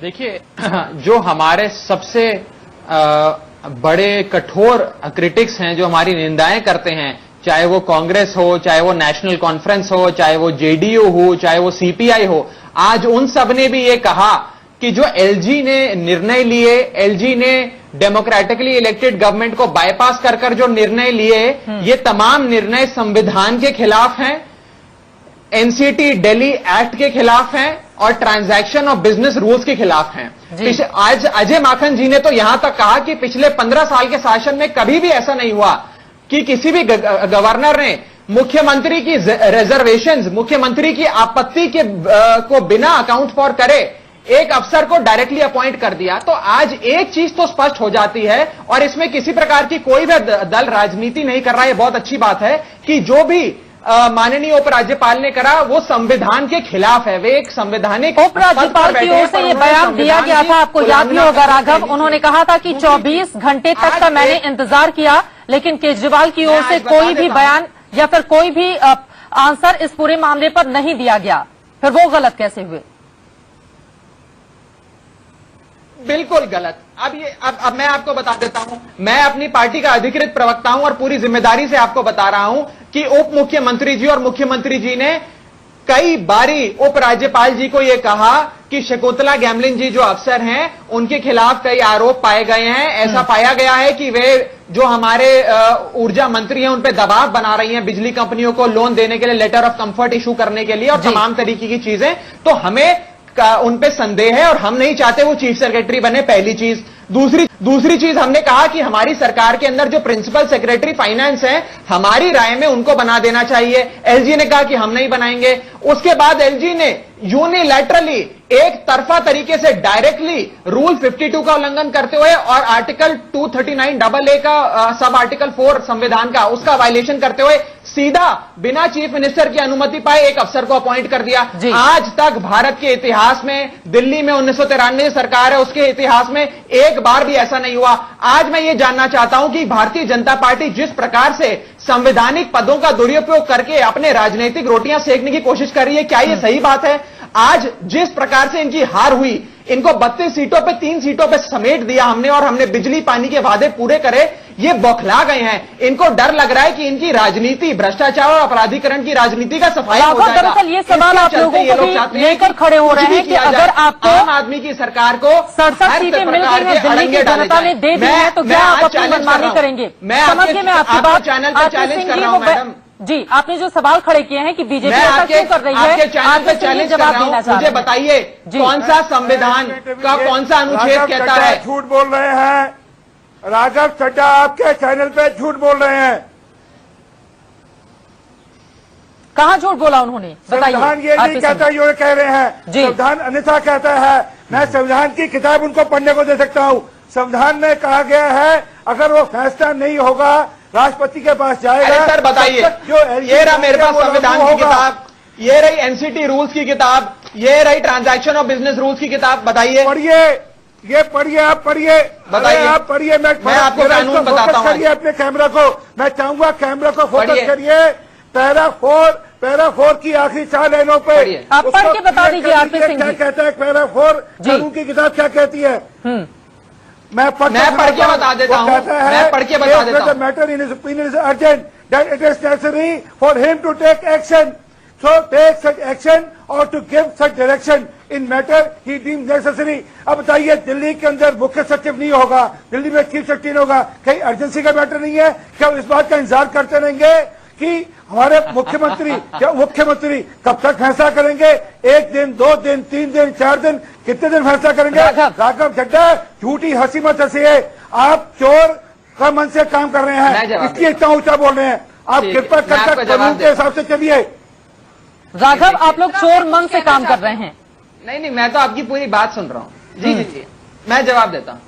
देखिए, जो हमारे सबसे बड़े कठोर क्रिटिक्स हैं, जो हमारी निंदाएं करते हैं, चाहे वो कांग्रेस हो, चाहे वो नेशनल कॉन्फ्रेंस हो, चाहे वो जेडीयू हो, चाहे वो सीपीआई हो, आज उन सब ने भी ये कहा कि जो एलजी ने निर्णय लिए, एलजी ने डेमोक्रेटिकली इलेक्टेड गवर्नमेंट को बाईपास कर कर जो निर्णय लिए, ये तमाम निर्णय संविधान के खिलाफ हैं, एनसीटी दिल्ली एक्ट के खिलाफ हैं और ट्रांजैक्शन और बिजनेस रूल्स के खिलाफ हैं। आज अजय माखन जी ने तो यहां तक कहा कि पिछले 15 साल के शासन में कभी भी ऐसा नहीं हुआ कि किसी भी गवर्नर ने मुख्यमंत्री की रिजर्वेशंस, मुख्यमंत्री की आपत्ति के को बिना अकाउंट फॉर करे एक अफसर को डायरेक्टली अपॉइंट कर दिया। तो आज एक चीज तो स्पष्ट हो जाती है, और इसमें किसी प्रकार की कोई भी दल राजनीति नहीं कर रहा है, ये बहुत अच्छी बात है कि जो भी माननीय उपराज्यपाल ने करा वो संविधान के खिलाफ है। वे एक संवैधानिक उपराज्यपाल की ओर से ये बयान दिया गया था, आपको याद भी होगा राघव, उन्होंने कहा था कि 24 घंटे तक का मैंने इंतजार किया, लेकिन केजरीवाल की ओर से कोई भी बयान या फिर कोई भी आंसर इस पूरे मामले पर नहीं दिया गया। फिर वो गलत कैसे हुए? बिल्कुल गलत। अब मैं आपको बता देता हूं, मैं अपनी पार्टी का अधिकृत प्रवक्ता हूं और पूरी जिम्मेदारी से आपको बता रहा हूं कि उप मुख्यमंत्री जी और मुख्यमंत्री जी ने कई बारी उपराज्यपाल जी को यह कहा कि शकुंतला गैमलिन जी जो अफसर हैं उनके खिलाफ कई आरोप पाए गए हैं। ऐसा पाया गया है कि वे जो हमारे ऊर्जा मंत्री हैं उन पे दबाव बना रही हैं बिजली कंपनियों को लोन देने के लिए, लेटर ऑफ कंफर्ट इशू करने के लिए और तमाम तरीके की चीजें। तो हमें उन पे संदेह है और हम नहीं चाहते वो चीफ सेक्रेटरी बने, पहली चीज। दूसरी चीज हमने कहा कि हमारी सरकार के अंदर जो प्रिंसिपल सेक्रेटरी फाइनेंस हैं, हमारी राय में उनको बना देना चाहिए। एलजी ने कहा कि हम नहीं बनाएंगे। उसके बाद एलजी ने यूनिलैटरली एक तरफा तरीके से डायरेक्टली रूल 52 का उल्लंघन करते हुए और आर्टिकल 239AA का सब आर्टिकल 4 संविधान का उसका वायलेशन करते हुए सीधा बिना चीफ मिनिस्टर की अनुमति पाए एक अफसर को अपॉइंट कर दिया। आज तक भारत के इतिहास में, दिल्ली में 1993 सरकार है उसके इतिहास में एक बार भी ऐसा नहीं हुआ। आज मैं ये जानना चाहता हूं कि भारतीय जनता पार्टी जिस प्रकार से संवैधानिक पदों का दुरुपयोग करके अपने राजनीतिक रोटियां सेकने की कोशिश कर रही है, क्या ये सही बात है? आज जिस प्रकार से इनकी हार हुई, इनको 32 सीटों पे 3 सीटों पे समेट दिया हमने और हमने बिजली पानी के वादे पूरे करे, ये बौखला गए हैं। इनको डर लग रहा है कि इनकी राजनीति, भ्रष्टाचार और अपराधीकरण की राजनीति का सफाई हो जाएगा। दरअसल ये सवाल आप लोगों को भी लेकर खड़े हो रहे हैं कि अगर आपको आम आदमी की सरकार को 67 सीटें मिल गई हैं, दिल्ली की जनता ने दे दी है, तो क्या आप अपनी मनमानी करेंगे? समझिए, मैं आपकी बात चैनल पर चैलेंज कर रहा हूं मैडम जी। आपने जो सवाल खड़े किए हैं कि बीजेपी ऐसा क्यों कर रही है, आपके चैनल पे चैलेंज जवाब देना चाहते हैं। मुझे बताइए कौन सा संविधान का कौन सा अनुच्छेद कहता है? झूठ बोल रहे हैं राघव चड्ढा, आपके चैनल पे झूठ बोल रहे हैं। कहाँ झूठ बोला उन्होंने? संविधान ये नहीं कहता, ये कह रहे हैं संविधान अन्यथा कहता है। मैं संविधान की किताब उनको पढ़ने को दे सकता हूँ। संविधान में कहा गया है अगर वो फैसला नहीं होगा राष्ट्रपति के पास जाएगा। सर बताइए, ये रहा मेरे पास संविधान की किताब, ये रही एनसीटी रूल्स की किताब, ये रही ट्रांजैक्शन और बिजनेस रूल्स की किताब। बताइए, पढ़िए, ये पढ़िए, आप पढ़िए, बताइए, आप पढ़िए। मैं आपको कानून बताता हूँ। करिए अपने कैमरा को, मैं चाहूंगा कैमरा को फोकस करिए। पैरा 4 की आखिरी 4 लाइनों पे आप पढ़ के बता दीजिए आरपी सिंह जी। क्या कहता है पैरा 4 कानून की किताब क्या कहती है? मैं पढ़ के बता देता हूँ। मैं पढ़ के बता देता हूँ। Matter in his opinion is urgent that it is necessary for him to take action, so take such action और to give such direction in matter he deemed necessary. अब बताइए, दिल्ली के अंदर मुख्य सचिव नहीं होगा, दिल्ली में चीफ सेक्रेटरी होगा, कहीं अर्जेंसी का मैटर नहीं है क्या? इस बात का इंतजार करते रहेंगे कि हमारे मुख्यमंत्री कब तक फैसला करेंगे? 1 दिन, 2 दिन, 3 दिन, 4 दिन, कितने दिन फैसला करेंगे? राघव चड्ढा, झूठी हंसी मत हंसिए। आप चोर का मन से काम कर रहे हैं, इसलिए इतना ऊंचा बोल रहे हैं। आप कृपा करके कानून के हिसाब से चलिए। राघव, आप लोग चोर मन से काम कर रहे हैं। नहीं, मैं तो आपकी पूरी बात सुन रहा हूँ। जी, मैं जवाब देता हूँ,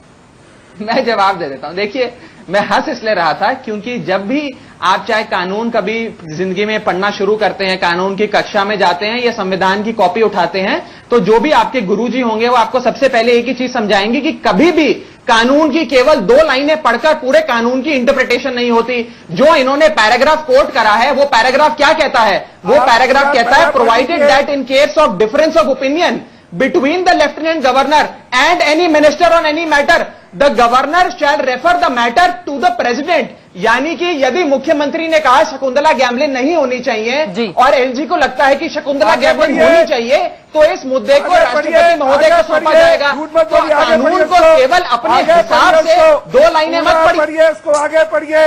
मैं जवाब दे देता हूँ। देखिए, मैं हंस इसलिए रहा था क्योंकि जब भी आप चाहे कानून कभी जिंदगी में पढ़ना शुरू करते हैं, कानून की कक्षा में जाते हैं या संविधान की कॉपी उठाते हैं, तो जो भी आपके गुरुजी होंगे वो आपको सबसे पहले एक ही चीज समझाएंगे कि कभी भी कानून की केवल 2 लाइनें पढ़कर पूरे कानून की इंटरप्रिटेशन नहीं होती। जो इन्होंने पैराग्राफ कोट करा है, वो पैराग्राफ क्या कहता है? वो पैराग्राफ कहता है provided that in case of difference of opinion between the Lieutenant Governor and any minister on any matter, the Governor shall refer the matter to the President. यानी कि यदि मुख्यमंत्री ने कहा शकुंतला गैमलिन नहीं होनी चाहिए और एलजी को लगता है कि शकुंतला गैमलिन होनी चाहिए, तो इस मुद्दे को राष्ट्रपति महोदय को सौंपा जाएगा। तो कानून को केवल अपने हिसाब से 2 लाइनें मत पढ़िए, इसको आगे पढ़िए।